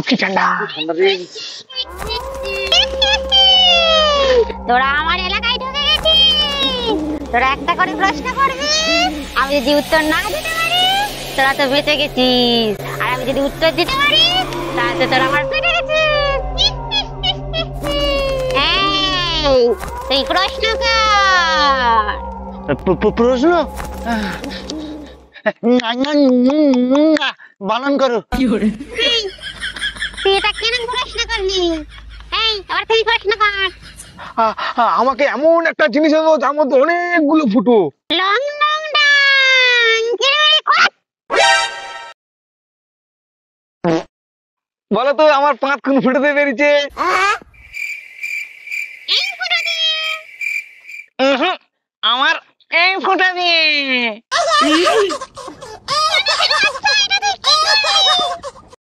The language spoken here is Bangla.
কি ঠান্ডা ঠান্ডা রে। তোরা আমার এলাকায় ঢুকে গেছিস। তোরা একটা করে প্রশ্ন করবি, আমি যদি উত্তর না দিতে পারি তোরা তো বেঁচে গেছিস, আর আমি যদি উত্তর দিতে পারি তাহলে তোরা আমার পেটে গেছিস। এই, তুই প্রশ্ন কর। প্রশ্ন বানান করো। তুই এটা কেন প্রশ্ন করলি? এই, আবার তুই প্রশ্ন কর। আমাকে এমন একটা জিনিস হলো যার মধ্যে অনেকগুলো ফুটো। লং লং ডাং কিরে কর। বলো তো আমার 5 কোন ফুটোতে বেরিয়েছে? এই ফুটো দিয়ে। আমার এই ফুটা দিয়ে।